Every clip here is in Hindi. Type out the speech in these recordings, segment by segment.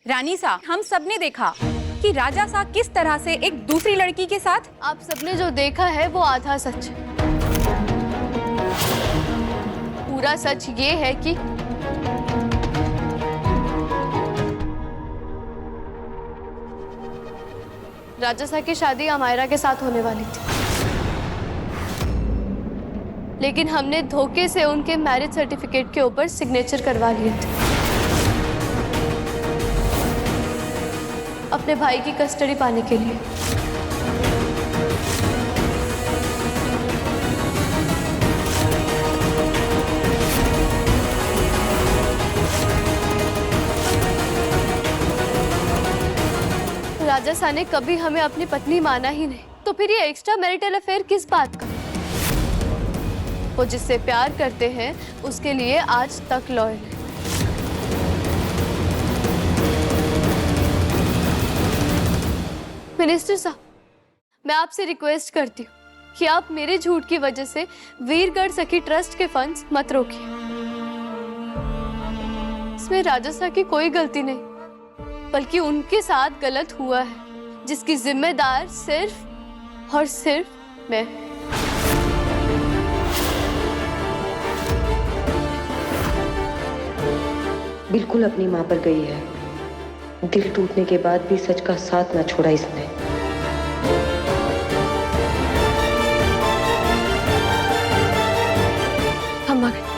रानी सा, हम सबने देखा कि राजा सा किस तरह से एक दूसरी लड़की के साथ। आप सबने जो देखा है वो आधा सच है। पूरा सच ये है कि राजा सा की शादी अमायरा के साथ होने वाली थी, लेकिन हमने धोखे से उनके मैरिज सर्टिफिकेट के ऊपर सिग्नेचर करवा लिए थे अपने भाई की कस्टडी पाने के लिए। राजा सा ने कभी हमें अपनी पत्नी माना ही नहीं, तो फिर ये एक्स्ट्रा मैरिटल अफेयर किस बात का? वो जिससे प्यार करते हैं उसके लिए आज तक लॉयल है। मिनिस्टर साहब, मैं आपसे रिक्वेस्ट करती हूँ कि आप मेरे झूठ की वजह से वीरगढ़ सखी ट्रस्ट के फंड्स मत रोकिए। इसमें राजा सा की कोई गलती नहीं, बल्कि उनके साथ गलत हुआ है, जिसकी जिम्मेदार सिर्फ और सिर्फ मैं। बिल्कुल अपनी माँ पर गई है। दिल टूटने के बाद भी सच का साथ न छोड़ा इसने। हम आ गए।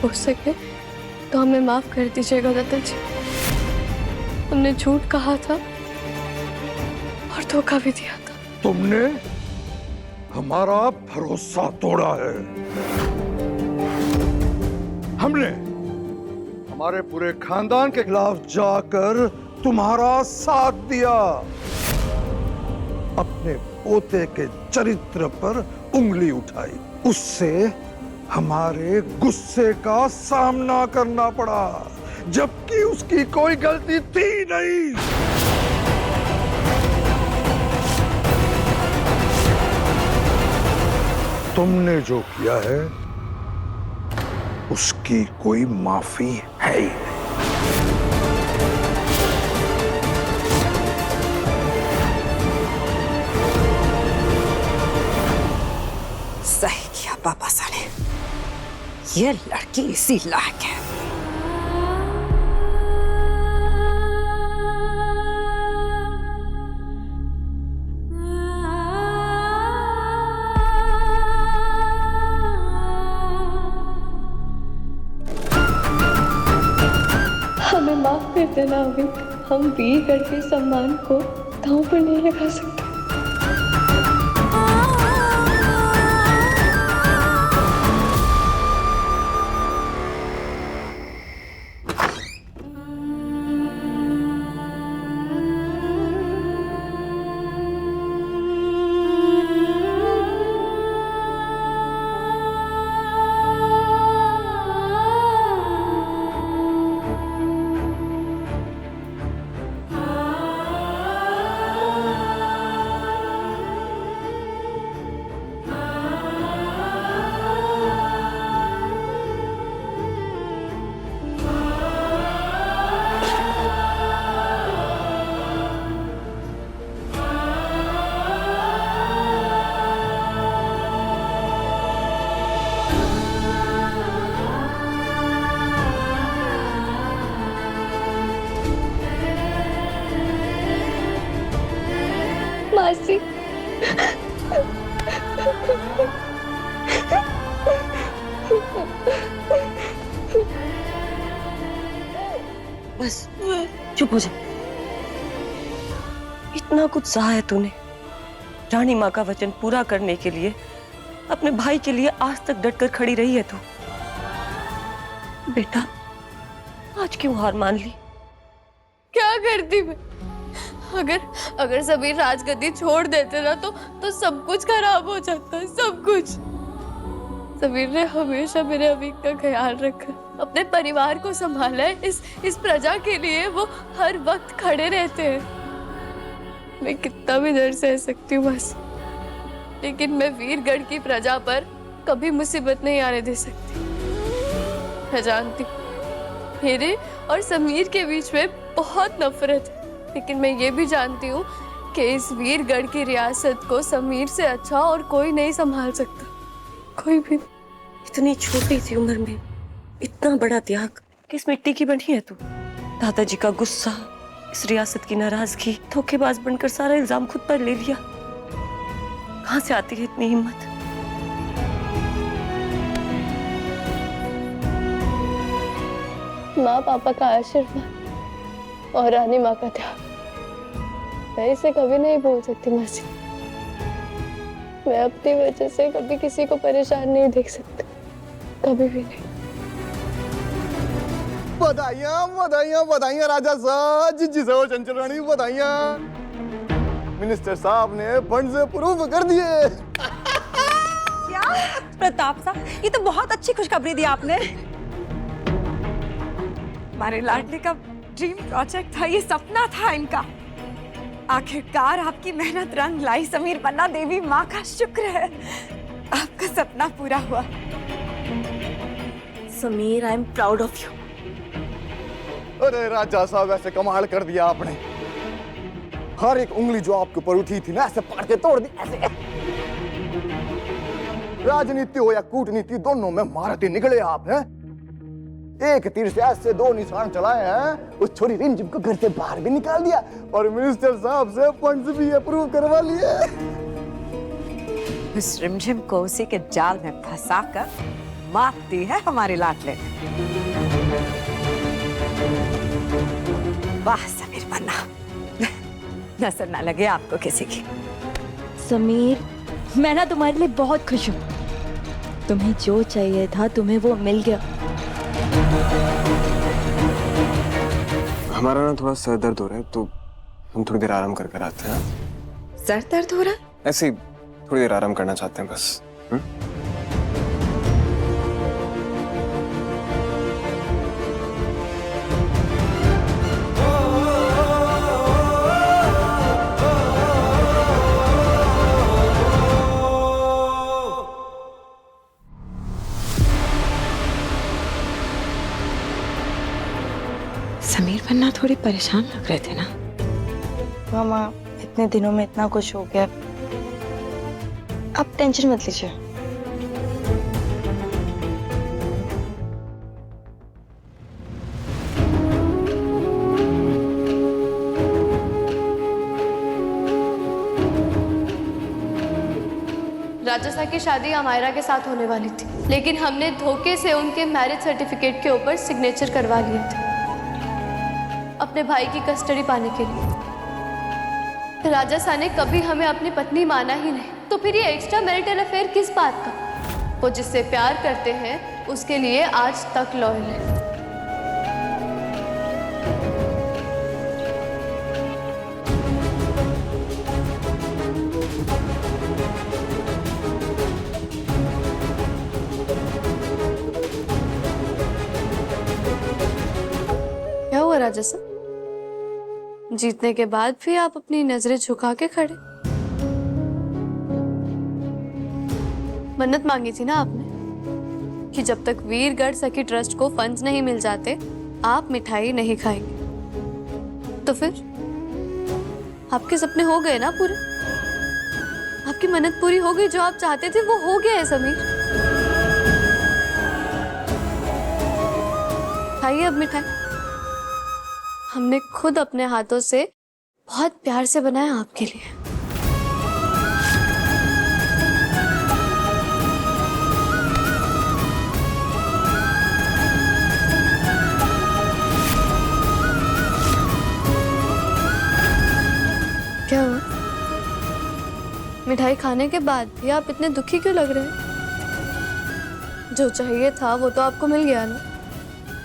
हो सके तो हमें माफ कर दीजिएगा दत्ता जी। हमने झूठ कहा था और धोखा भी दिया था। तुमने हमारा भरोसा तोड़ा है। हमने हमारे पूरे खानदान के खिलाफ जाकर तुम्हारा साथ दिया। अपने पोते के चरित्र पर उंगली उठाई, उससे हमारे गुस्से का सामना करना पड़ा, जबकि उसकी कोई गलती थी नहीं। तुमने जो किया है उसकी कोई माफी है ही नहीं। सही किया पापा साले, ये लड़की इसी लायक है। हमें माफ कर देना अमित। हम वीरगढ़ के सम्मान को दांव पर नहीं लगा सकते। मासी, बस चुप हो जा। इतना कुछ सहा है तूने। रानी माँ का वचन पूरा करने के लिए, अपने भाई के लिए आज तक डटकर खड़ी रही है तू। बेटा, आज क्यों हार मान ली? क्या करती मैं? अगर समीर राजगद्दी छोड़ देते ना तो सब कुछ खराब हो जाता, सब कुछ। समीर ने हमेशा मेरे अभी का ख्याल रखा, अपने परिवार को संभाला है। इस प्रजा के लिए वो हर वक्त खड़े रहते हैं। मैं कितना भी दर्द सह सकती हूँ बस, लेकिन मैं वीरगढ़ की प्रजा पर कभी मुसीबत नहीं आने दे सकती। मैं जानती हूँ मेरे और समीर के बीच में बहुत नफरत है, लेकिन मैं ये भी जानती हूँ कि इस वीरगढ़ की रियासत को समीर से अच्छा और कोई नहीं संभाल सकता, कोई भी। इतनी छोटी सी उम्र में इतना बड़ा त्याग, किस मिट्टी की बनी है तू? दादाजी का गुस्सा, इस रियासत की नाराजगी, धोखेबाज बनकर सारा इल्जाम खुद पर ले लिया। कहां से आती है इतनी हिम्मत? माँ पापा का आशीर्वाद और रानी माँ का त्याग, मैं इसे कभी नहीं भूल सकती मासी। मैं अपनी वजह से कभी किसी को परेशान नहीं देख सकती, कभी भी नहीं। बधाइयां बधाइयां बधाइयां राजा साहब, जिज्जी साहब, चंचल रानी, बधाइयां। मिनिस्टर साहब ने फंड से प्रूव कर दिए। क्या प्रताप साहब, ये तो बहुत अच्छी खुशखबरी दी आपने। हमारे लाडले का ड्रीम प्रोजेक्ट था, ये सपना था इनका। आखिरकार आपकी मेहनत रंग लाई। समीर पन्ना देवी, माँ का शुक्र है आपका सपना पूरा हुआ। Sameer, I am proud of you. अरे राजा साहब, ऐसे कमाल कर दिया आपने। हर एक उंगली जो आपके ऊपर उठी थी ना, ऐसे पाड़ के तोड़ दी ऐसे। राजनीति हो या कूटनीति, दोनों में महारथी निकले आप हैं। एक तीर से ऐसे दो निशान चलाए हैं, उस छोरी रिमझिम को घर से बाहर भी निकाल दिया और मिनिस्टर साहब से फंड्स भी अप्रूव करवा लिए। उस रिमझिम को उसी के जाल में फंसाकर मात दी है हमारे लाडले ने। वाह समीर पन्ना, नजर ना लगे आपको किसी की। समीर, मैं ना तुम्हारे लिए बहुत खुश हूँ। तुम्हें जो चाहिए था तुम्हें वो मिल गया। हमारा ना थोड़ा सर दर्द हो रहा है, तो हम थोड़ी देर आराम कर आते हैं। सर दर्द हो रहा है? ऐसे ही थोड़ी देर आराम करना चाहते हैं बस। समीर पन्ना थोड़ी परेशान लग रहे थे ना। मामा, इतने दिनों में इतना कुछ हो गया, अब टेंशन मत लीजिए। राजा साहब की शादी अमायरा के साथ होने वाली थी, लेकिन हमने धोखे से उनके मैरिज सर्टिफिकेट के ऊपर सिग्नेचर करवा लिए थे अपने भाई की कस्टडी पाने के लिए। राजा साहब ने कभी हमें अपनी पत्नी माना ही नहीं, तो फिर ये एक्स्ट्रा मैरिटल अफेयर किस बात का? वो जिससे प्यार करते हैं उसके लिए आज तक लॉयल है। क्या हुआ राजा साहब, जीतने के बाद भी आप अपनी नजरें झुका के खड़े? मन्नत मांगी थी ना आपने कि जब तक वीरगढ़ सखी ट्रस्ट को फंड्स नहीं मिल जाते आप मिठाई नहीं खाएंगे। तो फिर आपके सपने हो गए ना पूरे? आपकी मन्नत पूरी हो गई, जो आप चाहते थे वो हो गया है समीर। खाइए अब मिठाई, हमने खुद अपने हाथों से बहुत प्यार से बनाया आपके लिए। क्या हुआ? मिठाई खाने के बाद भी आप इतने दुखी क्यों लग रहे हैं? जो चाहिए था वो तो आपको मिल गया ना,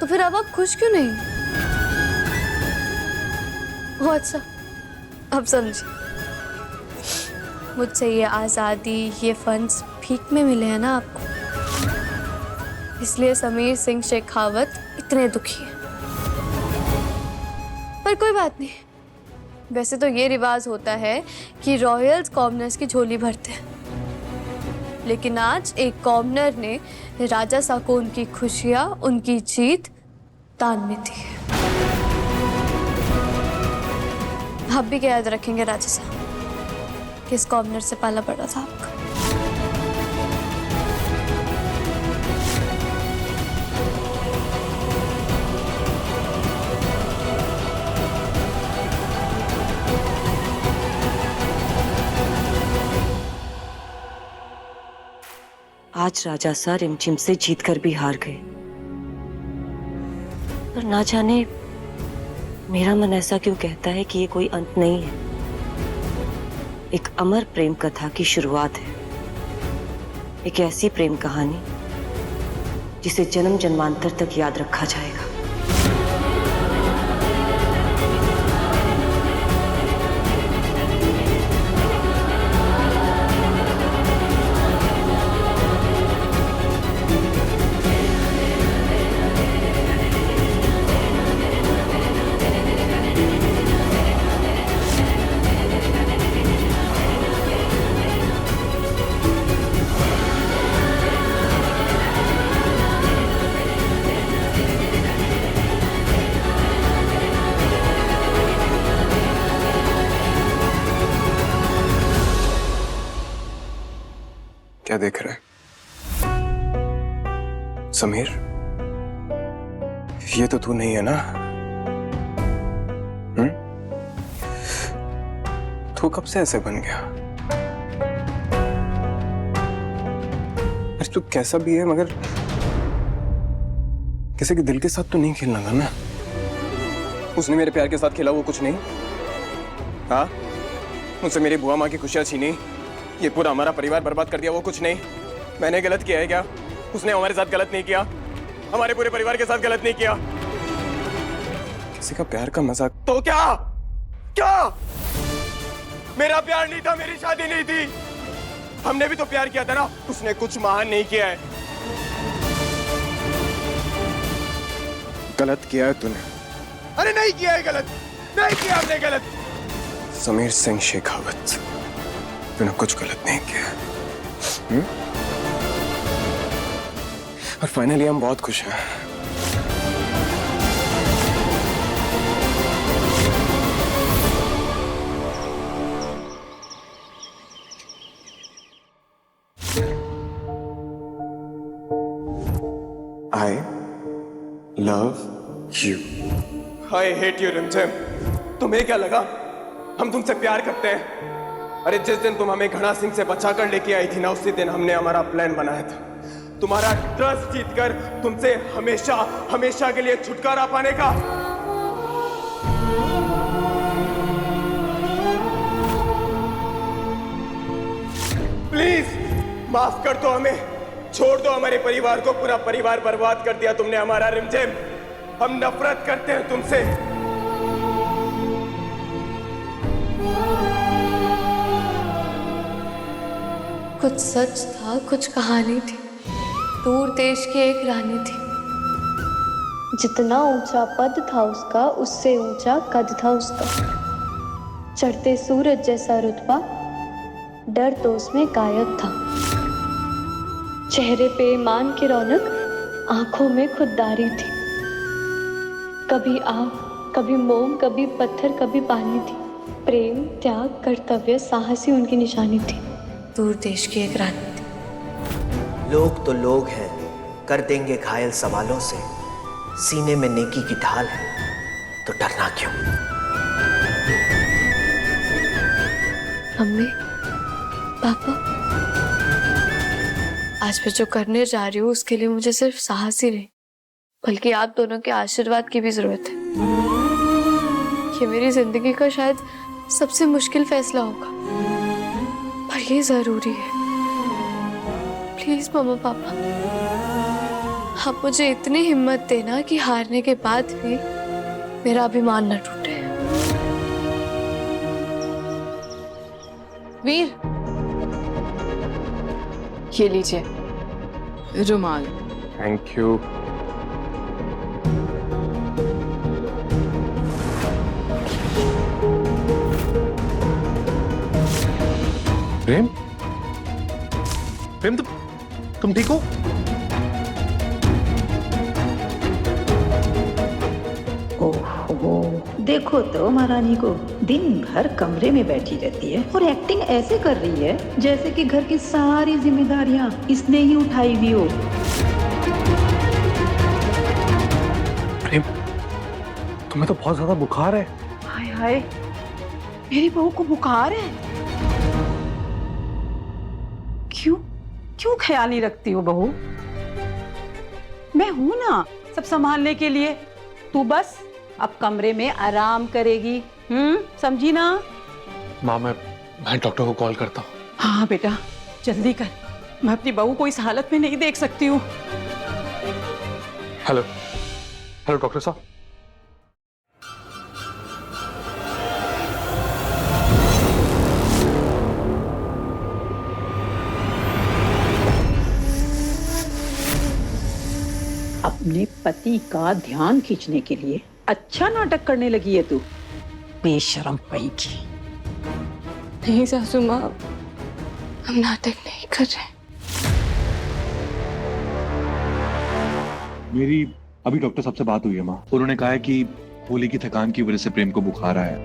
तो फिर अब आप खुश क्यों नहीं? ओह अच्छा, अब समझिए, मुझसे ये आज़ादी, ये फंड्स भीख में मिले हैं ना आपको, इसलिए समीर सिंह शेखावत इतने दुखी हैं। पर कोई बात नहीं, वैसे तो ये रिवाज होता है कि रॉयल्स कॉमनर्स की झोली भरते हैं, लेकिन आज एक कॉमनर ने राजा सा को उनकी खुशियां, उनकी जीत दान में दी है। आप भी क्या याद रखेंगे राजा सा, किस कॉमनर से पाला पड़ा था आपका? आज राजा सा रिमझिम से जीतकर भी हार गए, पर ना जाने मेरा मन ऐसा क्यों कहता है कि ये कोई अंत नहीं है, एक अमर प्रेम कथा की शुरुआत है। एक ऐसी प्रेम कहानी जिसे जन्म जन्मांतर तक याद रखा जाएगा। क्या देख रहा है समीर? ये तो तू नहीं है ना? तू कब से ऐसे बन गया? अरे तू कैसा भी है, मगर किसी के दिल के साथ तो नहीं खेलना था ना। उसने मेरे प्यार के साथ खेला, वो कुछ नहीं। हाँ, मुझसे मेरी बुआ माँ की खुशियां छीनी, ये पूरा हमारा परिवार बर्बाद कर दिया, वो कुछ नहीं। मैंने गलत किया है क्या? उसने हमारे साथ गलत नहीं किया, हमारे पूरे परिवार के साथ गलत नहीं किया। किसी का प्यार का मजाक तो क्या? क्या मेरा प्यार नहीं था, मेरी शादी नहीं थी, हमने भी तो प्यार किया था ना। उसने कुछ महान नहीं किया है। गलत किया है तूने। अरे नहीं किया है गलत, नहीं किया हमने गलत। समीर सिंह शेखावत, तूने कुछ गलत नहीं किया। और फाइनली हम बहुत खुश हैं। I love you. I hate you, रिमझिम। तुम्हें क्या लगा हम तुमसे प्यार करते हैं? अरे जिस दिन तुम हमें घड़ा सिंह से बचाकर लेके आई थी ना, उसी दिन हमने हमारा प्लान बनाया था, तुम्हारा ट्रस्ट जीतकर तुमसे हमेशा हमेशा के लिए छुटकारा पाने का। प्लीज माफ कर दो हमें, छोड़ दो हमारे परिवार को। पूरा परिवार बर्बाद कर दिया तुमने हमारा रिमझिम। हम नफरत करते हैं तुमसे। कुछ सच था, कुछ कहानी थी। दूर देश की एक रानी थी, जितना ऊंचा पद था उसका, उससे ऊंचा कद था उसका। चढ़ते सूरज जैसा रुतबा, डर तो उसमें गायब था। चेहरे पे ईमान की रौनक, आंखों में खुददारी थी। कभी आग, कभी मोम, कभी पत्थर, कभी पानी थी। प्रेम, त्याग, कर्तव्य, साहसी उनकी निशानी थी। दूर देश की एक रानी थी। लोग तो लोग हैं, कर देंगे घायल सवालों से। सीने में नेकी की ढाल है, तो डरना क्यों? मम्मी, पापा, आज मैं जो करने जा रही हूँ उसके लिए मुझे सिर्फ साहस ही नहीं, बल्कि आप दोनों के आशीर्वाद की भी जरूरत है। ये मेरी जिंदगी का शायद सबसे मुश्किल फैसला होगा, पर ये जरूरी है। प्लीज मम्मा पापा, आप मुझे इतनी हिम्मत देना कि हारने के बाद भी मेरा अभिमान न टूटे। वीर, ये लीजिए रुमाल। Thank you. प्रेम, प्रेम तुम ठीक हो? ओहो, देखो तो महारानी को दिन भर कमरे में बैठी रहती है और एक्टिंग ऐसे कर रही है जैसे कि घर की सारी जिम्मेदारियां इसने ही उठाई हुई हो। प्रेम, तुम्हें तो बहुत ज्यादा बुखार है। हाय हाय, मेरी बहू को बुखार है। क्यों क्यों ख्याल नहीं रखती हो बहू? मैं हूं ना सब संभालने के लिए। तू बस अब कमरे में आराम करेगी। समझी ना? माँ, मैं डॉक्टर को कॉल करता हूँ। हाँ बेटा, जल्दी कर। मैं अपनी बहू को इस हालत में नहीं देख सकती हूँ। हेलो हेलो डॉक्टर साहब। अपने पति का ध्यान खींचने के लिए अच्छा नाटक करने लगी है तू, बेशरम पई की। नहीं सासू माँ, हम नाटक नहीं कर रहे। मेरी अभी डॉक्टर साहब से बात हुई है माँ। उन्होंने कहा है कि होली की थकान की वजह से प्रेम को बुखार आया।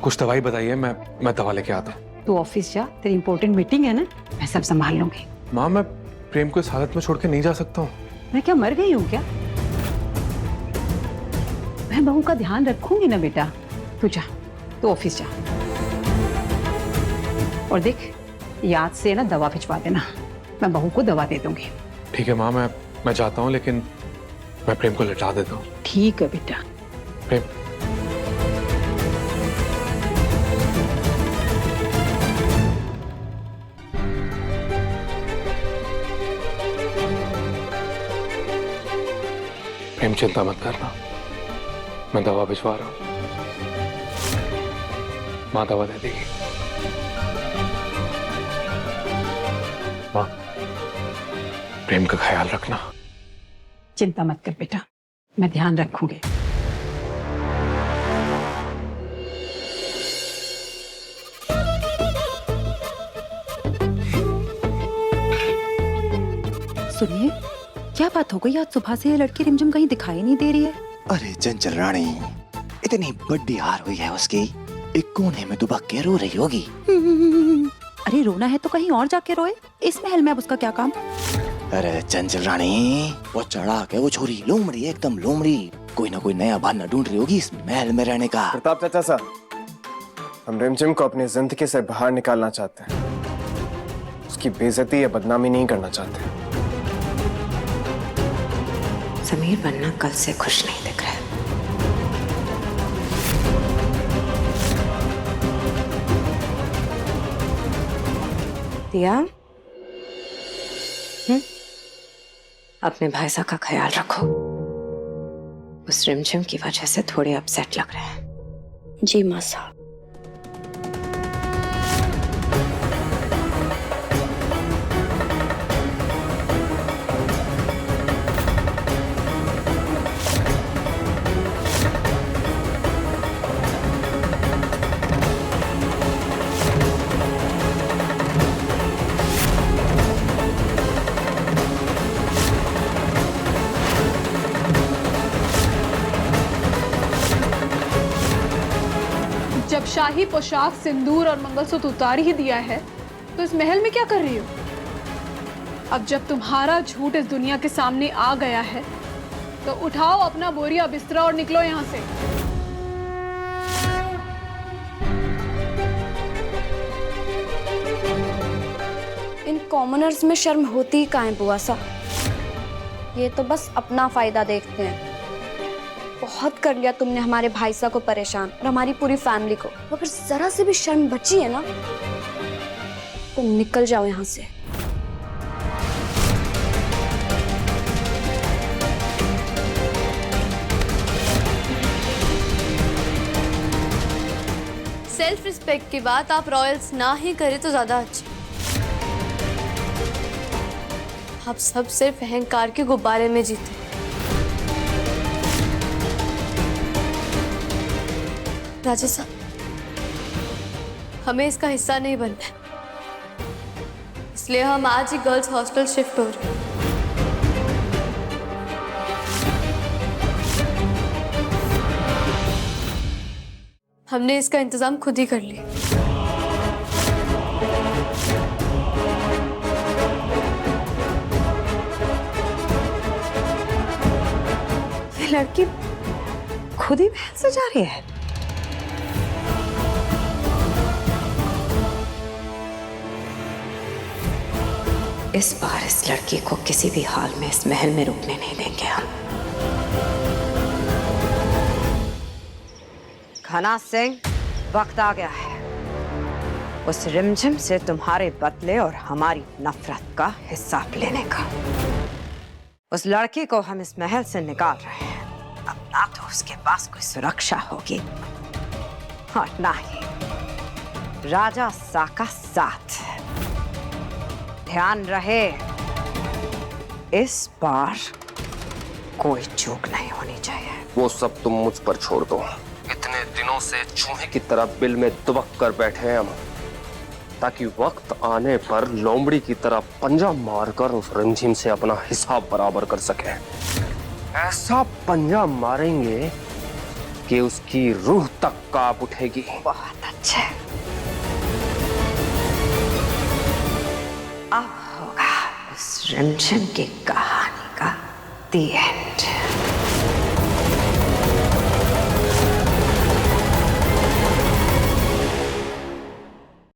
कुछ दवाई बताइए, मैं दवा लेके आता हूँ। तू ऑफिस जा, तेरी इंपॉर्टेंट मीटिंग है ना, मैं सब संभाल लूंगी। माँ, मैं प्रेम को इस हालत में छोड़ के नहीं जा सकता हूँ। मैं क्या मर गई हूँ क्या? मैं बहू का ध्यान रखूंगी ना बेटा। तू जा, तू ऑफिस जा। और देख, याद से ना दवा भिजवा देना, मैं बहू को दवा दे दूंगी। ठीक है माँ, मैं जाता हूँ, लेकिन मैं प्रेम को लटा देता हूँ। ठीक है बेटा। प्रेम, प्रेम चिंता मत करना, मैं दवा भिजवा रहा हूँ। माँ दवा दे देगी। माँ, प्रेम का ख्याल रखना। चिंता मत कर बेटा, मैं ध्यान रखूंगी। सुनिए, क्या बात हो गई? आज सुबह से ये लड़की रिमझिम कहीं दिखाई नहीं दे रही है। अरे चंचल रानी, इतनी बड़ी हार हुई है उसकी, एक कोने में दुबक के रो रही होगी। अरे रोना है तो कहीं और जाके रोए, इस महल में अब उसका क्या काम? अरे चंचल रानी, वो चढ़ा के वो छोरी लोमड़ी, एकदम लोमड़ी, कोई ना कोई नया बहाना ढूंढ रही होगी इस महल में रहने का। प्रताप चाचा साहब, हम रिमझिम को अपनी जिंदगी से बाहर निकालना चाहते हैं, उसकी बेइज्जती या बदनामी नहीं करना चाहते। समीर बनना कल से खुश नहीं दिख रहा है। दिया, अपने भाईसा का ख्याल रखो। उस रिमझिम की वजह से थोड़े अपसेट लग रहे हैं। जी माँ साहब। जब शाही पोशाक, सिंदूर और मंगलसूत्र उतार ही दिया है तो इस महल में क्या कर रही हो? अब जब तुम्हारा झूठ इस दुनिया के सामने आ गया है तो उठाओ अपना बोरिया बिस्तरा और निकलो यहाँ से। इन कॉमनर्स में शर्म होती ही कहाँ है बुआ सा? ये तो बस अपना फायदा देखते हैं। बहुत कर लिया तुमने हमारे भाई साहब को परेशान और हमारी पूरी फैमिली को। अगर जरा से भी शर्म बची है ना तो निकल जाओ यहाँ से। सेल्फ रिस्पेक्ट की बात आप रॉयल्स ना ही करें तो ज्यादा अच्छा। आप सब सिर्फ अहंकार के गुब्बारे में जीते। राजा साहब, हमें इसका हिस्सा नहीं बनना है, इसलिए हम आज ही गर्ल्स हॉस्टल शिफ्ट हो रहे हैं। हमने इसका इंतजाम खुद ही कर लिया। ये लड़की खुद ही महल से जा रही है। इस बार इस लड़की को किसी भी हाल में इस महल में रुकने नहीं देंगे हम। घना सिंह, वक्त आ गया है उस रिमझिम से तुम्हारे बदले और हमारी नफरत का हिसाब लेने का। उस लड़की को हम इस महल से निकाल रहे हैं। अब ना तो उसके पास कोई सुरक्षा होगी और ना ही राजा सा का साथ। ध्यान रहे, इस बार कोई चूक नहीं होनी चाहिए। वो सब तुम मुझ पर छोड़ दो। इतने दिनों से चूहे की तरह बिल में दुबक कर बैठे हैं हम, ताकि वक्त आने पर लोमड़ी की तरह पंजा मारकर उस रिमझिम से अपना हिसाब बराबर कर सके। ऐसा पंजा मारेंगे कि उसकी रूह तक कांप उठेगी। बहुत अच्छे। अब होगा उस रिमझिम की कहानी का दी एंड।